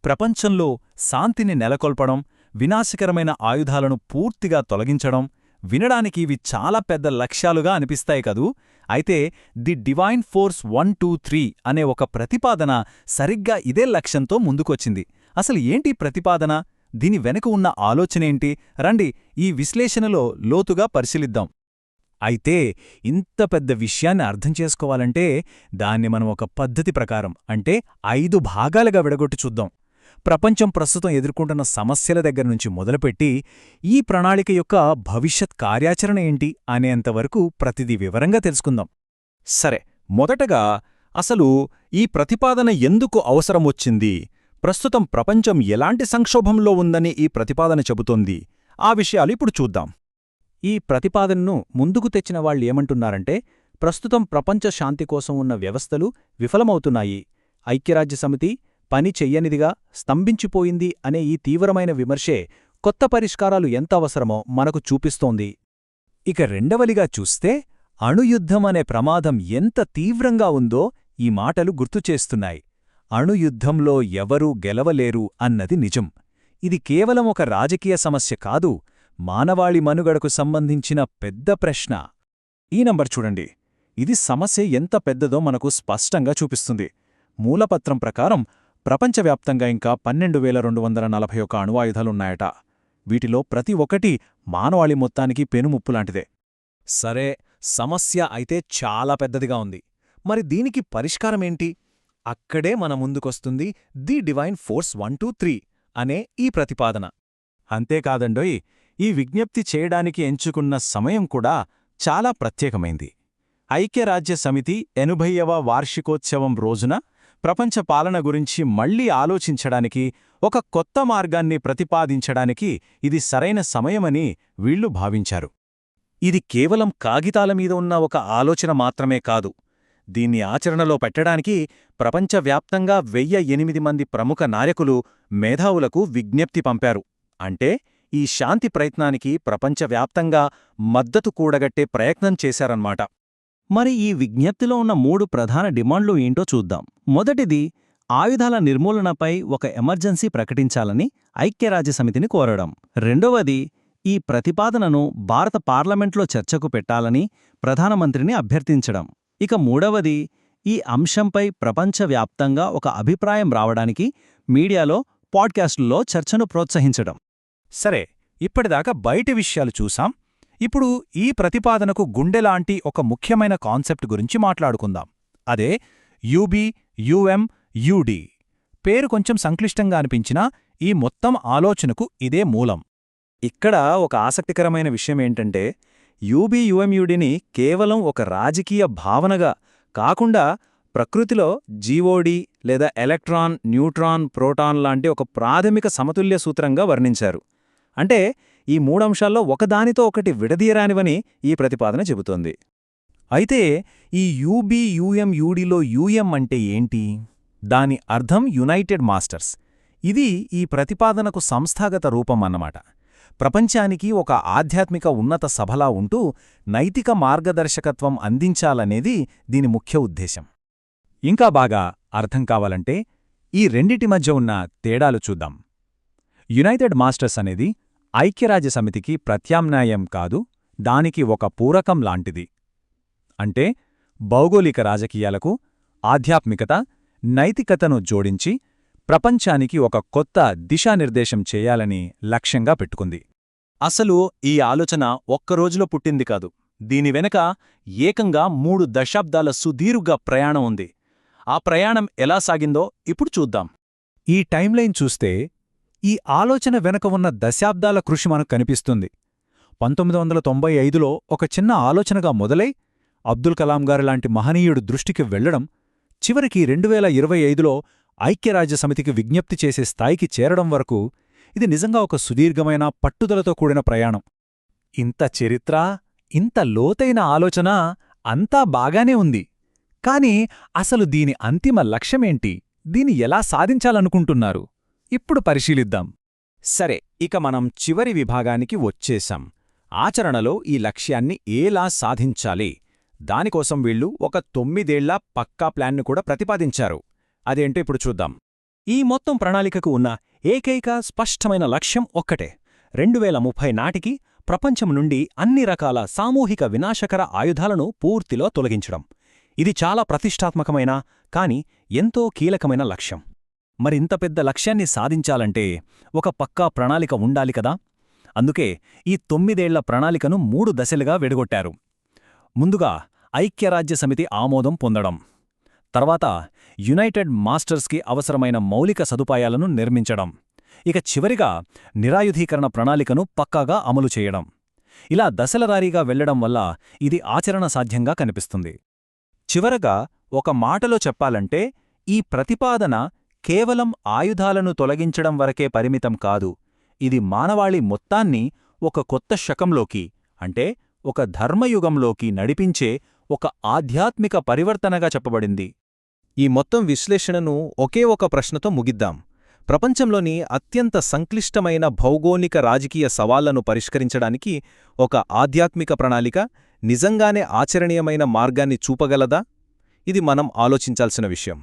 ప్రపంచంలో శాంతిని నెలకొల్పడం, వినాశకరమైన ఆయుధాలను పూర్తిగా తొలగించడం, వినడానికి ఇవి చాలా పెద్ద లక్ష్యాలుగా అనిపిస్తాయి కదూ. అయితే ది డివైన్ ఫోర్స్ 123 అనే ఒక ప్రతిపాదన సరిగ్గా ఇదే లక్ష్యంతో ముందుకొచ్చింది. అసలు ఏంటి ప్రతిపాదన? దీని వెనుక ఉన్న ఆలోచనేంటి? రండి ఈ విశ్లేషణలో లోతుగా పరిశీలిద్దాం. అయితే ఇంత పెద్ద విషయాన్ని అర్థం చేసుకోవాలంటే దాన్ని మనం ఒక పద్ధతి ప్రకారం అంటే 5 భాగాలుగా విడగొట్టి చూద్దాం. ప్రపంచం ప్రస్తుతం ఎదుర్కొంటున్న సమస్యల దగ్గర్నుంచి మొదలుపెట్టి ఈ ప్రణాళిక యొక్క భవిష్యత్ కార్యాచరణ ఏంటి అనేంతవరకు ప్రతిదీ వివరంగా తెలుసుకుందాం. సరే, మొదటగా అసలు ఈ ప్రతిపాదన ఎందుకు అవసరమొచ్చింది? ప్రస్తుతం ప్రపంచం ఎలాంటి సంక్షోభంలో ఉందని ఈ ప్రతిపాదన చెబుతోంది? ఆ విషయాలు ఇప్పుడు చూద్దాం. ఈ ప్రతిపాదనను ముందుకు తెచ్చిన వాళ్ళేమంటున్నారంటే, ప్రస్తుతం ప్రపంచ శాంతి కోసం ఉన్న వ్యవస్థలు విఫలమవుతున్నాయి, ఐక్యరాజ్యసమితి పని చెయ్యనిదిగా స్తంభించిపోయింది అనే ఈ తీవ్రమైన విమర్శే కొత్త పరిష్కారాలు ఎంత అవసరమో మనకు చూపిస్తోంది. ఇక రెండవలిగా చూస్తే అణుయుద్ధం అనే ప్రమాదం ఎంత తీవ్రంగా ఉందో ఈ మాటలు గుర్తుచేస్తున్నాయి. అణుయుద్ధంలో ఎవరూ గెలవలేరు అన్నది నిజం. ఇది కేవలం ఒక రాజకీయ సమస్య కాదు, మానవాళి మనుగడకు సంబంధించిన పెద్ద ప్రశ్న. ఈ నంబర్ చూడండి, ఇది సమస్య ఎంత పెద్దదో మనకు స్పష్టంగా చూపిస్తుంది. మూలపత్రం ప్రకారం ప్రపంచవ్యాప్తంగా ఇంకా 12,241 అణువాయుధాలున్నాయట. వీటిలో ప్రతి ఒక్కటి మానవాళి మొత్తానికి పెనుముప్పులాంటిదే. సరే, సమస్య అయితే చాలా పెద్దదిగా ఉంది. మరి దీనికి పరిష్కారమేంటి? అక్కడే మన ముందుకొస్తుంది ది డివైన్ ఫోర్స్ 123 అనే ఈ ప్రతిపాదన. అంతేకాదండోయ్, ఈ విజ్ఞప్తి చేయడానికి ఎంచుకున్న సమయం కూడా చాలా ప్రత్యేకమైంది. ఐక్యరాజ్యసమితి 80వ వార్షికోత్సవం రోజున ప్రపంచ పాలన గురించి మళ్లీ ఆలోచించడానికి, ఒక కొత్త మార్గాన్ని ప్రతిపాదించడానికి ఇది సరైన సమయమని వీళ్లు భావించారు. ఇది కేవలం కాగితాలమీద ఉన్న ఒక ఆలోచన మాత్రమే కాదు. దీన్ని ఆచరణలో పెట్టడానికి ప్రపంచవ్యాప్తంగా 1008 మంది ప్రముఖ నాయకులు, మేధావులకు విజ్ఞప్తి పంపారు. అంటే ఈ శాంతి ప్రయత్నానికి ప్రపంచవ్యాప్తంగా మద్దతు కూడగట్టే ప్రయత్నం చేశారన్నమాట. మరి ఈ విజ్ఞప్తిలో ఉన్న 3 ప్రధాన డిమాండ్లు ఏంటో చూద్దాం. మొదటిది, ఆయుధాల నిర్మూలనపై ఒక ఎమర్జెన్సీ ప్రకటించాలని ఐక్యరాజ్యసమితిని కోరడం. రెండవది, ఈ ప్రతిపాదనను భారత పార్లమెంట్లో చర్చకు పెట్టాలని ప్రధానమంత్రిని అభ్యర్థించడం. ఇక మూడవది, ఈ అంశంపై ప్రపంచవ్యాప్తంగా ఒక అభిప్రాయం రావడానికి మీడియాలో, పాడ్కాస్టుల్లో చర్చను ప్రోత్సహించడం. సరే, ఇప్పటిదాకా బయటి విషయాలు చూసాం. ఇప్పుడు ఈ ప్రతిపాదనకు గుండెలాంటి ఒక ముఖ్యమైన కాన్సెప్ట్ గురించి మాట్లాడుకుందాం. అదే యుబియుఎంయుడి. పేరు కొంచెం సంక్లిష్టంగా అనిపించినా ఈ మొత్తం ఆలోచనకు ఇదే మూలం. ఇక్కడ ఒక ఆసక్తికరమైన విషయమేంటంటే, యుబియుఎంయుడిని కేవలం ఒక రాజకీయ భావనగా కాకుండా ప్రకృతిలో జీఓడి లేదా ఎలక్ట్రాన్, న్యూట్రాన్, ప్రోటాన్ లాంటి ఒక ప్రాథమిక సమతుల్య సూత్రంగా వర్ణించారు. అంటే ఈ మూడంశాల్లో ఒకదానితో ఒకటి విడదీయరానివని ఈ ప్రతిపాదన చెబుతోంది. అయితే ఈ యుబియుఎంయుడిలో యుఎం అంటే ఏంటి? దాని అర్థం యునైటెడ్ మాస్టర్స్. ఇది ఈ ప్రతిపాదనకు సంస్థాగత రూపం అన్నమాట. ప్రపంచానికి ఒక ఆధ్యాత్మిక ఉన్నత సభలా ఉంటూ నైతిక మార్గదర్శకత్వం అందించాలనేది దీని ముఖ్య ఉద్దేశం. ఇంకా బాగా అర్థం కావాలంటే ఈ రెండిటి మధ్య ఉన్న తేడాలు చూద్దాం. యునైటెడ్ మాస్టర్స్ అనేది ఐక్యరాజ్యసమితికి ప్రత్యామ్నాయం కాదు, దానికి ఒక పూరకం లాంటిది. అంటే భౌగోళిక రాజకీయాలకు ఆధ్యాత్మికత, నైతికతను జోడించి ప్రపంచానికి ఒక కొత్త దిశానిర్దేశం చేయాలని లక్ష్యంగా పెట్టుకుంది. అసలు ఈ ఆలోచన ఒక్కరోజులో పుట్టింది కాదు. దీని వెనక ఏకంగా 3 దశాబ్దాల సుదీర్ఘ ప్రయాణం ఉంది. ఆ ప్రయాణం ఎలా సాగిందో ఇప్పుడు చూద్దాం. ఈ టైంలైన్ చూస్తే ఈ ఆలోచన వెనక ఉన్న దశాబ్దాల కృషి మనకు కనిపిస్తుంది. 1995లో ఒక చిన్న ఆలోచనగా మొదలై అబ్దుల్ కలాం గారిలాంటి మహనీయుడు దృష్టికి వెళ్లడం, చివరికి 2025లో ఐక్యరాజ్యసమితికి విజ్ఞప్తి చేసే స్థాయికి చేరడం వరకు ఇది నిజంగా ఒక సుదీర్ఘమైన, పట్టుదలతో కూడిన ప్రయాణం. ఇంత చరిత్ర, ఇంత లోతైన ఆలోచన అంతా బాగానే ఉంది. కాని అసలు దీని అంతిమ లక్ష్యమేంటి? దీన్ని ఎలా సాధించాలనుకుంటున్నారు? ఇప్పుడు పరిశీలిద్దాం. సరే, ఇక మనం చివరి విభాగానికి వచ్చేశాం. ఆచరణలో ఈ లక్ష్యాన్ని ఎలా సాధించాలి? దానికోసం వీళ్లు ఒక 9 ఏళ్ల పక్కా ప్లాన్ను కూడా ప్రతిపాదించారు. అదేంటో ఇప్పుడు చూద్దాం. ఈ మొత్తం ప్రణాళికకు ఉన్న ఏకైక స్పష్టమైన లక్ష్యం ఒక్కటే: 2030 నాటికి ప్రపంచం నుండి అన్ని రకాల సామూహిక వినాశకర ఆయుధాలను పూర్తిలో తొలగించడం. ఇది చాలా ప్రతిష్టాత్మకమైన, కాని ఎంతో కీలకమైన లక్ష్యం. మరింత పెద్ద లక్ష్యాన్ని సాధించాలంటే ఒక పక్కా ప్రణాళిక ఉండాలి కదా. అందుకే ఈ 9 ఏళ్ల ప్రణాళికను 3 దశలుగా విడగొట్టారు. ముందుగా ఐక్యరాజ్యసమితి ఆమోదం పొందడం, తర్వాత యునైటెడ్ మాస్టర్స్కి అవసరమైన మౌలిక సదుపాయాలను నిర్మించడం, ఇక చివరిగా నిరాయుధీకరణ ప్రణాళికను పక్కాగా అమలు చేయడం. ఇలా దశలవారీగా వెళ్లడం వల్ల ఇది ఆచరణ సాధ్యంగా కనిపిస్తుంది. చివరగా ఒక మాటలో చెప్పాలంటే, ఈ ప్రతిపాదన కేవలం ఆయుధాలను తొలగించడం వరకే పరిమితం కాదు. ఇది మానవాళి మొత్తాన్ని ఒక కొత్త శకంలోకి, అంటే ఒక ధర్మయుగంలోకి నడిపించే ఒక ఆధ్యాత్మిక పరివర్తనగా చెప్పబడింది. ఈ మొత్తం విశ్లేషణను ఒకే ఒక ప్రశ్నతో ముగిద్దాం. ప్రపంచంలోని అత్యంత సంక్లిష్టమైన భౌగోళిక రాజకీయ సవాళ్లను పరిష్కరించడానికి ఒక ఆధ్యాత్మిక ప్రణాళిక నిజంగానే ఆచరణీయమైన మార్గాన్ని చూపగలదా? ఇది మనం ఆలోచించాల్సిన విషయం.